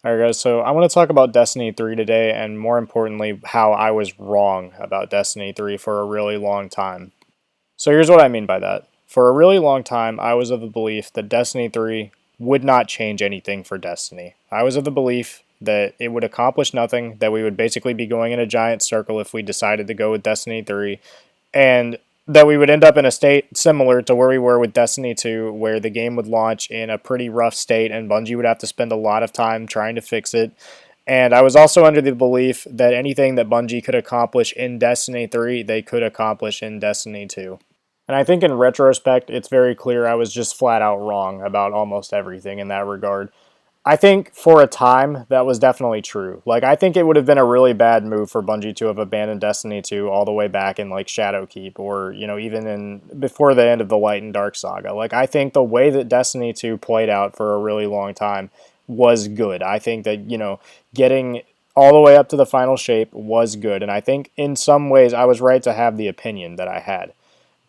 Alright guys, so I want to talk about Destiny 3 today, and more importantly, how I was wrong about Destiny 3 for a really long time. So here's what I mean by that. For a really long time, I was of the belief that Destiny 3 would not change anything for Destiny. I was of the belief that it would accomplish nothing, that we would basically be going in a giant circle if we decided to go with Destiny 3, and that we would end up in a state similar to where we were with Destiny 2, where the game would launch in a pretty rough state and Bungie would have to spend a lot of time trying to fix it. And I was also under the belief that anything that Bungie could accomplish in Destiny 3, they could accomplish in Destiny 2. And I think in retrospect, it's very clear I was just flat out wrong about almost everything in that regard. I think for a time that was definitely true. Like I think it would have been a really bad move for Bungie to have abandoned Destiny 2 all the way back in like Shadowkeep or, even in before the end of the Light and Dark saga. Like I think the way that Destiny 2 played out for a really long time was good. I think that, getting all the way up to the final shape was good, and I think in some ways I was right to have the opinion that I had.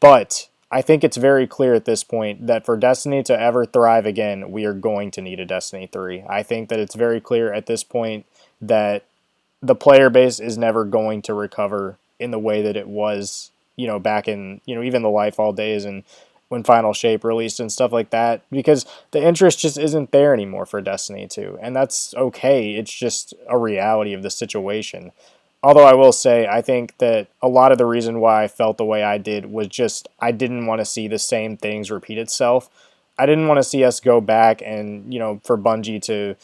But I think it's very clear at this point that for Destiny to ever thrive again, we are going to need a Destiny 3. I think that it's very clear at this point that the player base is never going to recover in the way that it was, back in, even the Lightfall days and when Final Shape released and stuff like that, because the interest just isn't there anymore for Destiny 2. And that's okay. It's just a reality of the situation. Although I will say, I think that a lot of the reason why I felt the way I did was just I didn't want to see the same things repeat itself. I didn't want to see us go back and, for Bungie to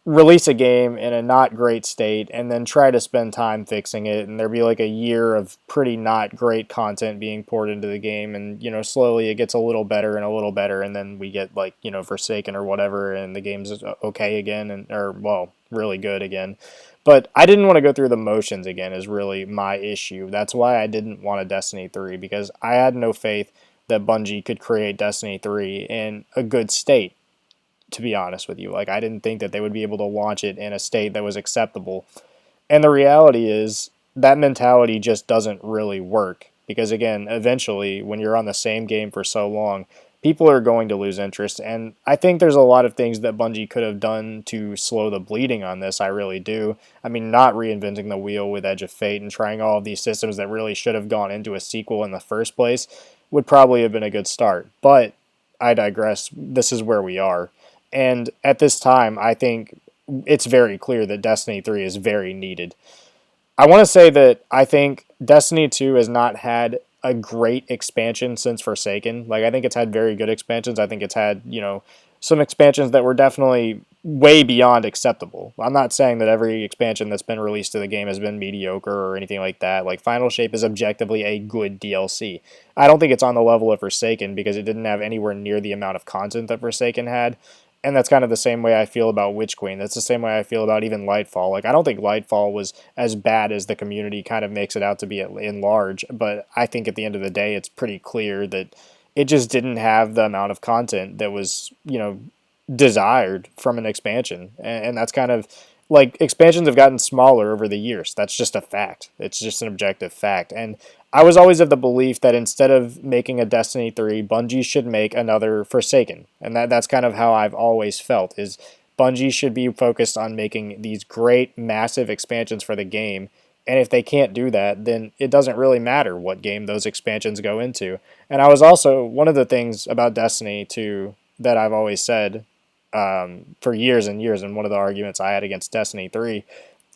release a game in a not great state and then try to spend time fixing it, and there be like a year of pretty not great content being poured into the game, and slowly it gets a little better and a little better, and then we get like Forsaken or whatever, and the game's okay again, and or well, really good again. But I didn't want to go through the motions again is really my issue. That's why I didn't want a Destiny 3, because I had no faith that Bungie could create Destiny 3 in a good state, to be honest with you. Like, I didn't think that they would be able to launch it in a state that was acceptable. And the reality is that mentality just doesn't really work, because again, eventually when you're on the same game for so long, people are going to lose interest. And I think there's a lot of things that Bungie could have done to slow the bleeding on this. I really do. I mean, not reinventing the wheel with Edge of Fate and trying all of these systems that really should have gone into a sequel in the first place would probably have been a good start. But I digress. This is where we are. And at this time, I think it's very clear that Destiny 3 is very needed. I want to say that I think Destiny 2 has not had a great expansion since Forsaken. Like, I think it's had very good expansions. I think it's had, some expansions that were definitely way beyond acceptable. I'm not saying that every expansion that's been released to the game has been mediocre or anything like that. Like, Final Shape is objectively a good DLC. I don't think it's on the level of Forsaken because it didn't have anywhere near the amount of content that Forsaken had. And that's kind of the same way I feel about Witch Queen. That's the same way I feel about even Lightfall. Like, I don't think Lightfall was as bad as the community kind of makes it out to be in large, but I think at the end of the day, it's pretty clear that it just didn't have the amount of content that was, desired from an expansion. And that's kind of like expansions have gotten smaller over the years. That's just a fact. It's just an objective fact. And I was always of the belief that instead of making a Destiny 3, Bungie should make another Forsaken. And that's kind of how I've always felt is Bungie should be focused on making these great massive expansions for the game. And if they can't do that, then it doesn't really matter what game those expansions go into. And I was also one of the things about Destiny 2 that I've always said for years and years, and one of the arguments I had against Destiny 3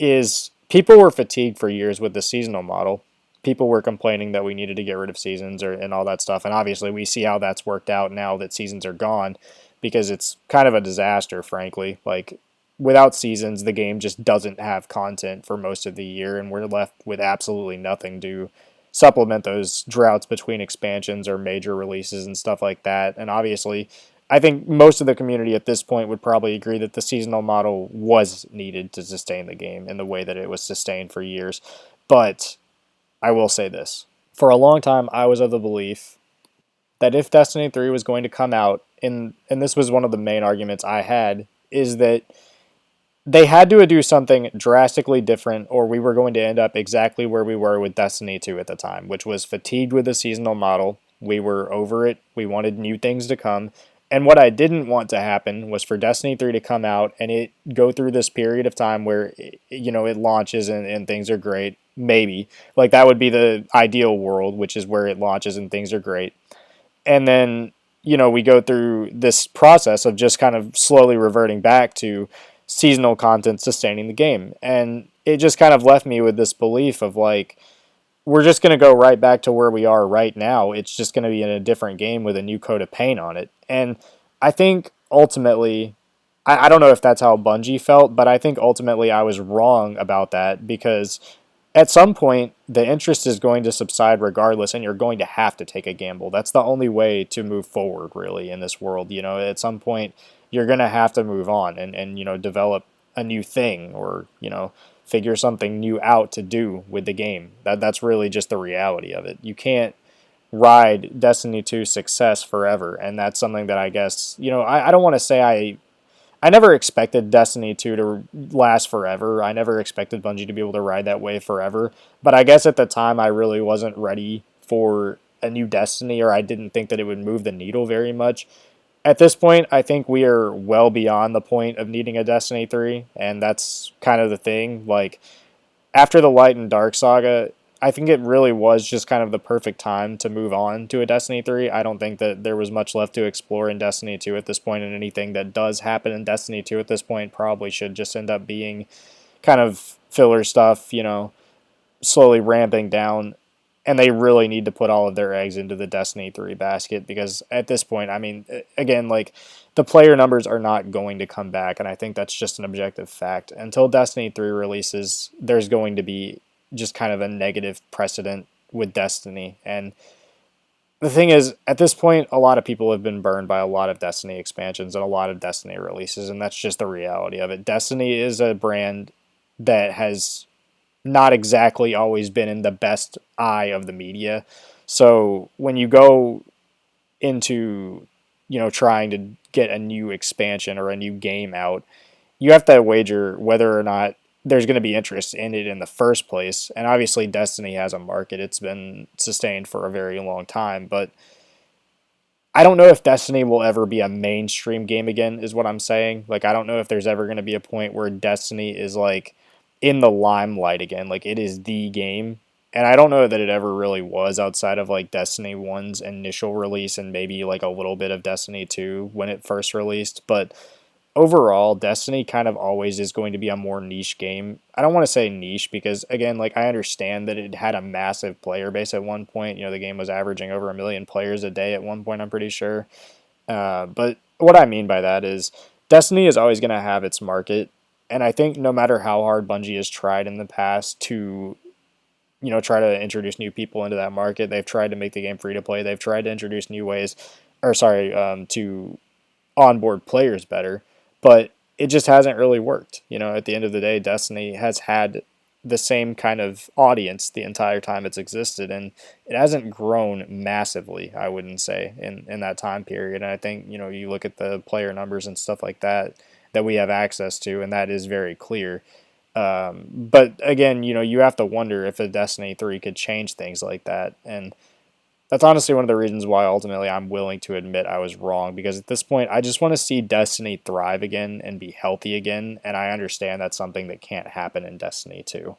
is people were fatigued for years with the seasonal model. People were complaining that we needed to get rid of seasons and all that stuff. And obviously, we see how that's worked out now that seasons are gone, because it's kind of a disaster, frankly. Like, without seasons, the game just doesn't have content for most of the year, and we're left with absolutely nothing to supplement those droughts between expansions or major releases and stuff like that. And obviously, I think most of the community at this point would probably agree that the seasonal model was needed to sustain the game in the way that it was sustained for years. But I will say this. For a long time, I was of the belief that if Destiny 3 was going to come out, and this was one of the main arguments I had, is that they had to do something drastically different, or we were going to end up exactly where we were with Destiny 2 at the time, which was fatigued with the seasonal model. We were over it. We wanted new things to come. And what I didn't want to happen was for Destiny 3 to come out and it go through this period of time where, it launches and things are great. Maybe. Like, that would be the ideal world, which is where it launches and things are great. And then, we go through this process of just kind of slowly reverting back to seasonal content sustaining the game. And it just kind of left me with this belief of like, we're just going to go right back to where we are right now. It's just going to be in a different game with a new coat of paint on it. And I think ultimately, I don't know if that's how Bungie felt, but I think ultimately I was wrong about that because at some point the interest is going to subside regardless, and you're going to have to take a gamble. That's the only way to move forward, really, in this world. At some point you're going to have to move on and develop a new thing or figure something new out to do with the game. That's really just the reality of it. You can't ride Destiny 2's success forever, and that's something that I guess I don't want to say I never expected Destiny 2 to last forever. I never expected Bungie to be able to ride that wave forever. But I guess at the time I really wasn't ready for a new Destiny, or I didn't think that it would move the needle very much. At this point, I think we are well beyond the point of needing a Destiny 3, and that's kind of the thing. Like, after the Light and Dark saga, I think it really was just kind of the perfect time to move on to a Destiny 3. I don't think that there was much left to explore in Destiny 2 at this point, and anything that does happen in Destiny 2 at this point probably should just end up being kind of filler stuff, slowly ramping down. And they really need to put all of their eggs into the Destiny 3 basket because at this point, I mean, again, like, the player numbers are not going to come back, and I think that's just an objective fact. Until Destiny 3 releases, there's going to be just kind of a negative precedent with Destiny. And the thing is, at this point, a lot of people have been burned by a lot of Destiny expansions and a lot of Destiny releases, and that's just the reality of it. Destiny is a brand that has not exactly always been in the best eye of the media. So when you go into, trying to get a new expansion or a new game out, you have to wager whether or not there's going to be interest in it in the first place. And obviously, Destiny has a market. It's been sustained for a very long time. But I don't know if Destiny will ever be a mainstream game again, is what I'm saying. Like, I don't know if there's ever going to be a point where Destiny is, like, in the limelight again. Like, it is the game. And I don't know that it ever really was outside of, like, Destiny 1's initial release and maybe, like, a little bit of Destiny 2 when it first released. But overall, Destiny kind of always is going to be a more niche game. I don't want to say niche because, again, like, I understand that it had a massive player base at one point. The game was averaging over 1 million players a day at one point, I'm pretty sure. But what I mean by that is Destiny is always going to have its market. And I think no matter how hard Bungie has tried in the past to, try to introduce new people into that market, they've tried to make the game free to play. They've tried to introduce new ways, to onboard players better, but it just hasn't really worked. At the end of the day, Destiny has had the same kind of audience the entire time it's existed, and it hasn't grown massively, I wouldn't say, in that time period. And I think, you look at the player numbers and stuff like that we have access to, and that is very clear. But again, you have to wonder if a Destiny 3 could change things like that. And that's honestly one of the reasons why ultimately I'm willing to admit I was wrong, because at this point I just want to see Destiny thrive again and be healthy again, and I understand that's something that can't happen in Destiny 2.